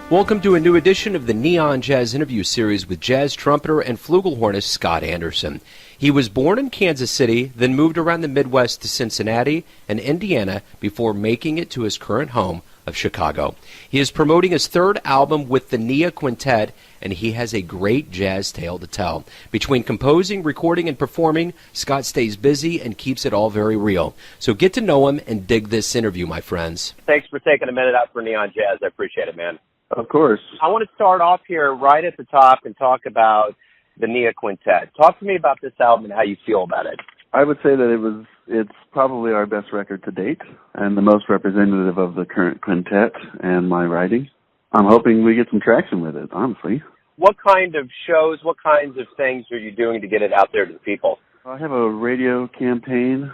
Welcome to a new edition of the Neon Jazz interview series with jazz trumpeter and flugelhornist Scott Anderson. He was born in Kansas City, then moved around the Midwest to Cincinnati and Indiana before making it to his current home of Chicago. He is promoting his third album with the Nia Quintet, and he has a great jazz tale to tell. Between composing, recording, and performing, Scott stays busy and keeps it all very real. So get to know him and dig this interview, my friends. Thanks for taking a minute out for Neon Jazz. I appreciate it, man. Of course. I want to start off here right at the top and talk about the Nia Quintet. Talk to me about this album and how you feel about it. I would say that it's probably our best record to date and the most representative of the current quintet and my writing. I'm hoping we get some traction with it, honestly. What kind of shows, what kinds of things are you doing to get it out there to the people? I have a radio campaign,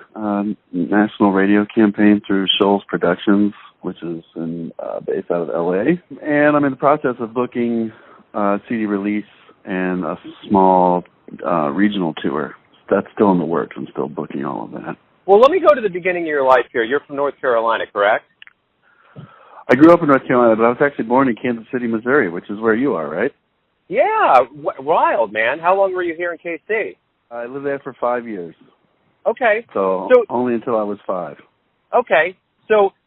national radio campaign through Shoals Productions, which is based out of L.A. And I'm in the process of booking a CD release and a small regional tour. That's still in the works. I'm still booking all of that. Well, let me go to the beginning of your life here. You're from North Carolina, correct? I grew up in North Carolina, but I was actually born in Kansas City, Missouri, which is where you are, right? Yeah, wild, man. How long were you here in KC? I lived there for 5 years. Okay. So only until I was 5. Okay.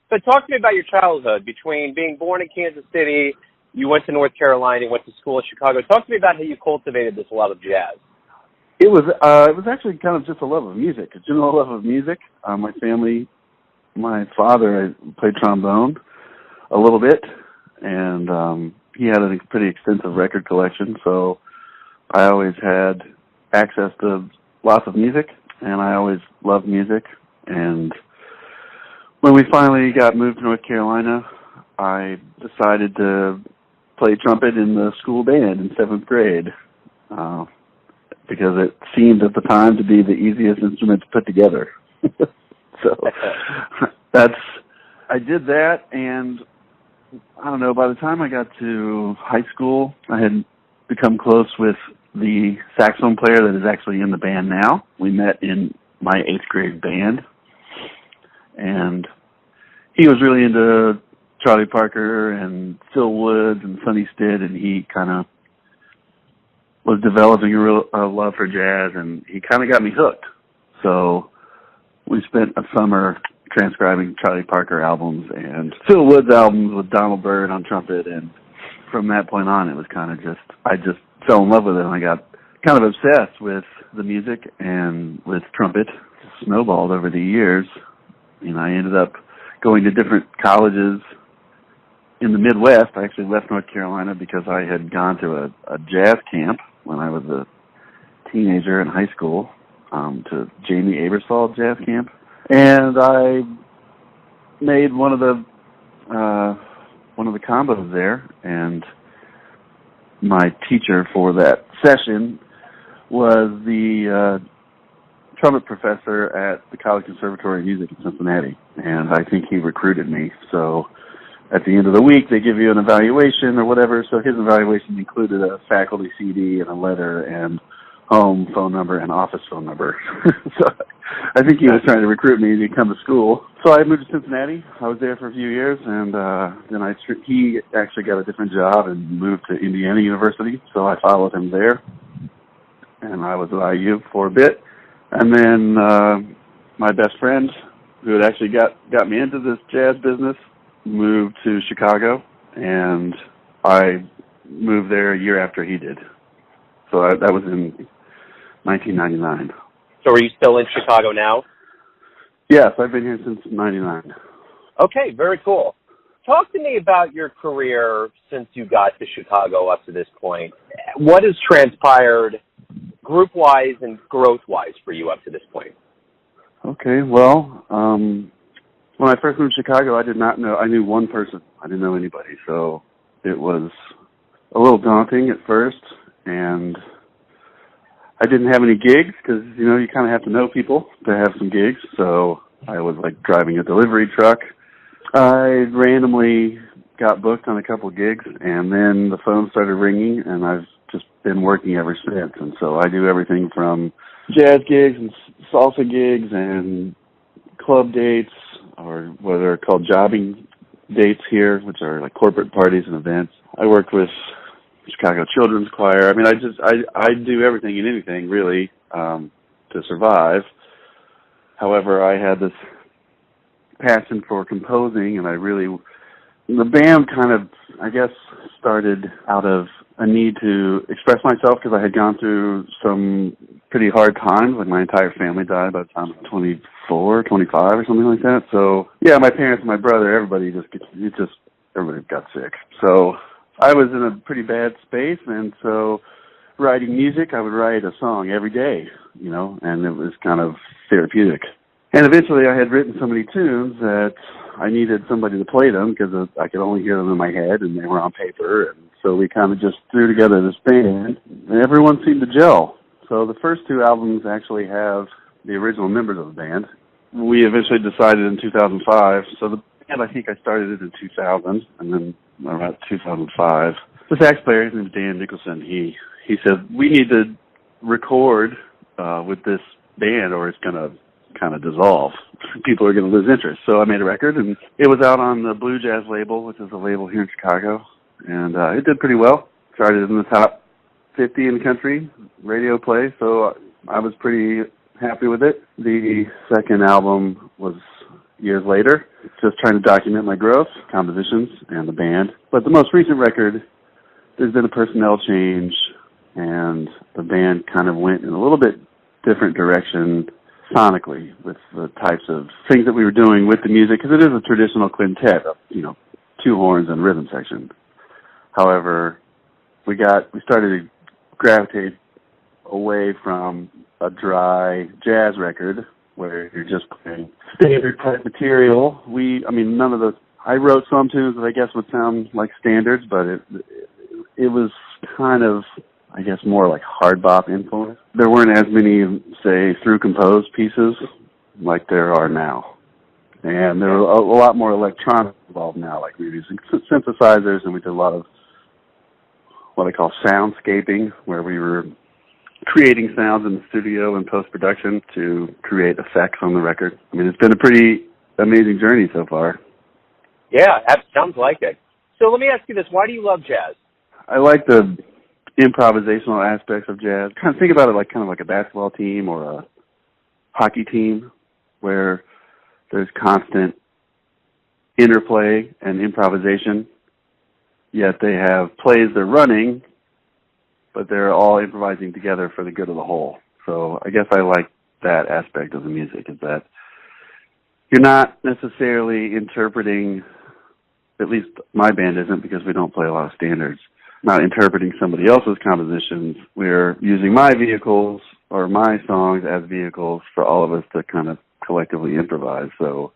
But talk to me about your childhood. Between being born in Kansas City, you went to North Carolina, went to school in Chicago. Talk to me about how you cultivated this love of jazz. It was actually kind of just a love of music, a general love of music. My family, my father played trombone a little bit, and he had a pretty extensive record collection, so I always had access to lots of music, and I always loved music. And when we finally got moved to North Carolina, I decided to play trumpet in the school band in 7th grade because it seemed at the time to be the easiest instrument to put together. So I did that, and I don't know, by the time I got to high school, I had become close with the saxophone player that is actually in the band now. We met in my 8th grade band, and he was really into Charlie Parker and Phil Woods and Sonny Stitt, and he kind of was developing a love for jazz, and he kind of got me hooked. So we spent a summer transcribing Charlie Parker albums and Phil Woods albums with Donald Byrd on trumpet, and from that point on, it was kind of I just fell in love with it, and I got kind of obsessed with the music and with trumpet. It snowballed over the years. I ended up going to different colleges in the Midwest. I actually left North Carolina because I had gone to a jazz camp when I was a teenager in high school, to Jamie Aebersold Jazz Camp. And I made one of the combos there, and my teacher for that session was the trumpet professor at the College Conservatory of Music in Cincinnati, and I think he recruited me. So at the end of the week, they give you an evaluation or whatever, so his evaluation included a faculty CD and a letter and home phone number and office phone number. So I think he was trying to recruit me to come to school. So I moved to Cincinnati. I was there for a few years, and then he actually got a different job and moved to Indiana University, so I followed him there, and I was at IU for a bit. And then my best friend, who had actually got me into this jazz business, moved to Chicago, and I moved there a year after he did. So that was in 1999. So are you still in Chicago now? Yes, I've been here since 99. Okay, very cool. Talk to me about your career since you got to Chicago up to this point. What has transpired group-wise and growth-wise for you up to this point? Okay, well, when I first moved to Chicago, I did not know. I knew one person. I didn't know anybody. So it was a little daunting at first, and I didn't have any gigs because, you kind of have to know people to have some gigs. So I was like driving a delivery truck. I randomly got booked on a couple gigs, and then the phone started ringing, and I've just been working ever since. And so I do everything from jazz gigs and salsa gigs and club dates, or what are called jobbing dates here, which are like corporate parties and events. I worked with Chicago Children's Choir. I mean, I do everything and anything really to survive. However, I had this passion for composing, and the band kind of, I guess, started out of a need to express myself because I had gone through some pretty hard times. Like my entire family died by the time I was 24, 25 or something like that. So yeah, my parents and my brother, everybody got sick. So I was in a pretty bad space, and so writing music, I would write a song every day, and it was kind of therapeutic. And eventually I had written so many tunes that I needed somebody to play them because I could only hear them in my head and they were on paper. And so we kind of just threw together this band, and everyone seemed to gel. So the first two albums actually have the original members of the band. We eventually decided in 2005, so the band, I think I started it in 2000, and then around 2005. The sax player, his name is Dan Nicholson, he said, we need to record with this band or it's going to kind of dissolve. People are going to lose interest. So I made a record, and it was out on the Blue Jazz label, which is a label here in Chicago, and it did pretty well. Started in the top 50 in the country, radio play, so I was pretty happy with it. The second album was years later, just trying to document my growth, compositions, and the band. But the most recent record, there's been a personnel change, and the band kind of went in a little bit different direction sonically with the types of things that we were doing with the music, because it is a traditional quintet of, two horns and rhythm section. However, we started to gravitate away from a dry jazz record where you're just playing standard type material. None of I wrote some tunes that I guess would sound like standards, but it was kind of, I guess, more like hard bop influence. There weren't as many, say, through composed pieces like there are now. And there were a lot more electronics involved now, like we were using synthesizers, and we did a lot of what I call soundscaping, where we were creating sounds in the studio and post-production to create effects on the record. It's been a pretty amazing journey so far. Yeah, that sounds like it. So let me ask you this. Why do you love jazz? I like the improvisational aspects of jazz. Kind of think about it kind of like a basketball team or a hockey team where there's constant interplay and improvisation, yet they have plays they're running, but they're all improvising together for the good of the whole. So I guess I like that aspect of the music, is that you're not necessarily interpreting, at least my band isn't because we don't play a lot of standards, not interpreting somebody else's compositions. We're using my vehicles or my songs as vehicles for all of us to kind of collectively improvise. So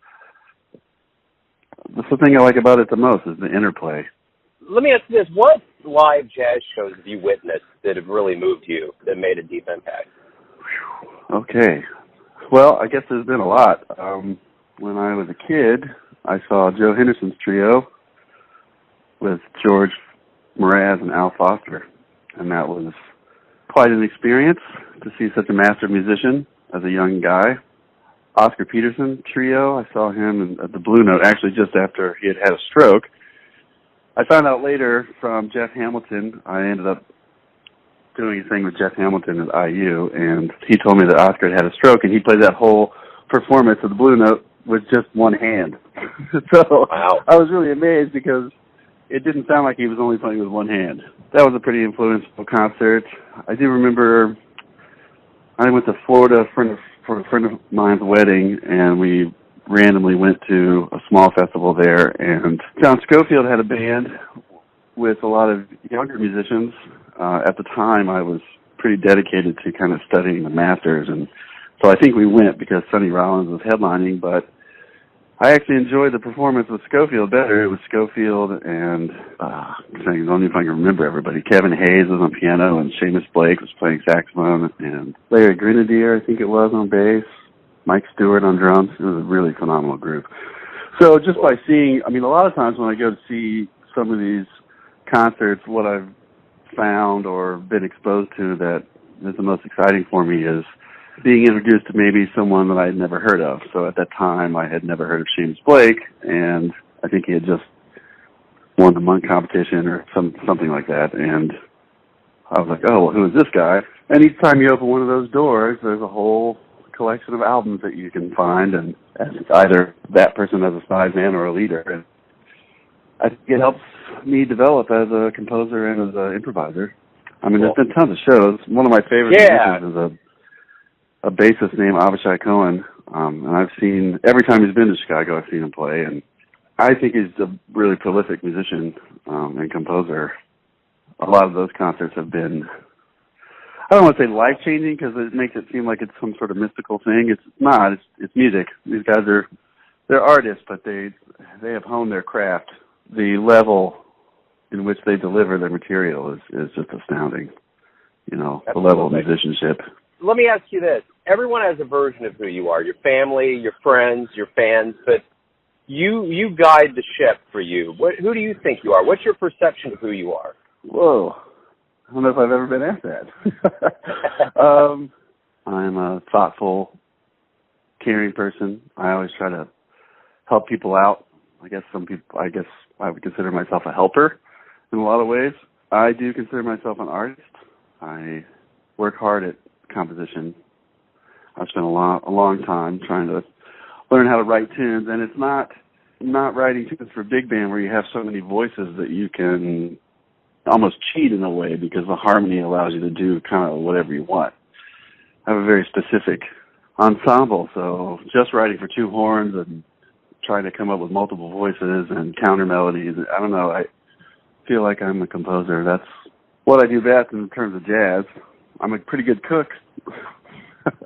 that's the thing I like about it the most, is the interplay. Let me ask you this. What live jazz shows have you witnessed that have really moved you, that made a deep impact? Okay. Well, I guess there's been a lot. When I was a kid, I saw Joe Henderson's trio with George Mraz and Al Foster, and that was quite an experience to see such a master musician as a young guy. Oscar Peterson trio, I saw him at the Blue Note, actually just after he had a stroke. I found out later from Jeff Hamilton. I ended up doing a thing with Jeff Hamilton at IU, and he told me that Oscar had a stroke, and he played that whole performance of the Blue Note with just one hand. So wow. I was really amazed because it didn't sound like he was only playing with one hand. That was a pretty influential concert. I do remember I went to Florida for a friend of mine's wedding, and we randomly went to a small festival there, and John Scofield had a band with a lot of younger musicians. At the time, I was pretty dedicated to kind of studying the masters, and so I think we went because Sonny Rollins was headlining, but I actually enjoyed the performance with Scofield better. It was Scofield and, I don't know if I can remember everybody. Kevin Hayes was on piano, and Seamus Blake was playing saxophone, and Larry Grenadier, I think it was, on bass. Mike Stewart on drums. It was a really phenomenal group. So just by seeing, a lot of times when I go to see some of these concerts, what I've found or been exposed to that is the most exciting for me is being introduced to maybe someone that I had never heard of. So at that time, I had never heard of Seamus Blake, and I think he had just won the monk competition or something like that. And I was like, oh, well, who is this guy? And each time you open one of those doors, there's a whole collection of albums that you can find, and either that person as a side man or a leader. And I think it helps me develop as a composer and as an improviser. I mean, there's been tons of shows. One of my favorite musicians is a bassist named Avishai Cohen, and I've seen, every time he's been to Chicago, I've seen him play, and I think he's a really prolific musician and composer. A lot of those concerts have been, I don't want to say life-changing because it makes it seem like it's some sort of mystical thing. It's not. It's music. These guys they're artists, but they have honed their craft. The level in which they deliver their material is just astounding. You know, the level of musicianship. Let me ask you this. Everyone has a version of who you are, your family, your friends, your fans, but you guide the ship for you. Who do you think you are? What's your perception of who you are? Whoa. I don't know if I've ever been asked that. I'm a thoughtful, caring person. I always try to help people out. I guess I would consider myself a helper in a lot of ways. I do consider myself an artist. I work hard at composition. I've spent a long time trying to learn how to write tunes, and it's not writing tunes for big band where you have so many voices that you can almost cheat in a way because the harmony allows you to do kind of whatever you want. I have a very specific ensemble, so just writing for two horns and trying to come up with multiple voices and counter melodies, I don't know, I feel like I'm a composer. That's what I do best in terms of jazz. I'm a pretty good cook.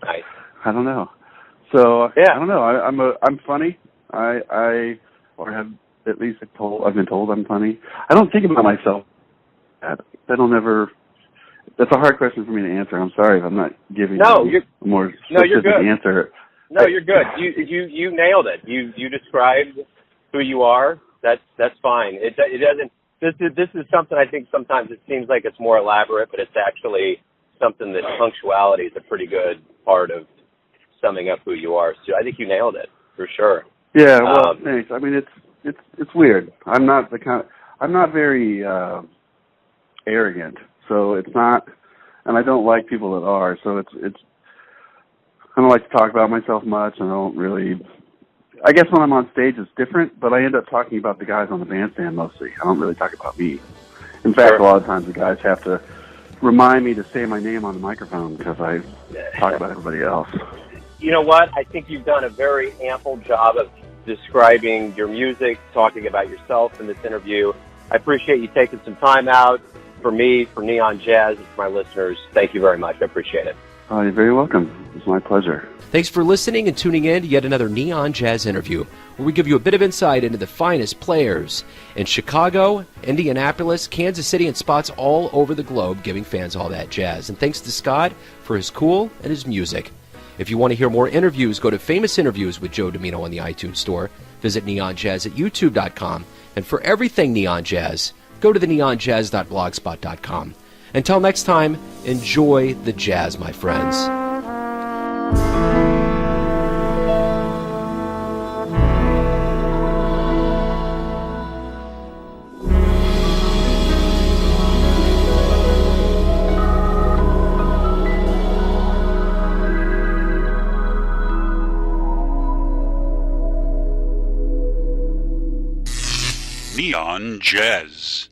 Nice. I don't know. So yeah. I don't know. I'm funny. I've been told I'm funny. I don't think about myself. That's a hard question for me to answer. I'm sorry if I'm not giving you a more specific answer. No, you're good. You nailed it. You described who you are. That's fine. It doesn't. This is something I think sometimes it seems like it's more elaborate, but it's actually something that punctuality is a pretty good part of summing up who you are. So I think you nailed it for sure. Yeah. Well, thanks. I mean, it's weird. I'm not very arrogant, so it's not, and I don't like people that are. So it's. I don't like to talk about myself much, and I don't really. I guess when I'm on stage, it's different, but I end up talking about the guys on the bandstand mostly. I don't really talk about me. In fact, a lot of times the guys have to remind me to say my name on the microphone because I talk about everybody else. You know what? I think you've done a very ample job of describing your music, talking about yourself in this interview. I appreciate you taking some time out for me, for Neon Jazz, and for my listeners. Thank you very much. I appreciate it. Oh, you're very welcome. It's my pleasure. Thanks for listening and tuning in to yet another Neon Jazz interview, where we give you a bit of insight into the finest players in Chicago, Indianapolis, Kansas City, and spots all over the globe, giving fans all that jazz. And thanks to Scott for his cool and his music. If you want to hear more interviews, go to Famous Interviews with Joe Domino on the iTunes Store. Visit neonjazz at youtube.com. And for everything Neon Jazz, go to the neonjazz.blogspot.com. Until next time, enjoy the jazz, my friends. Neon Jazz.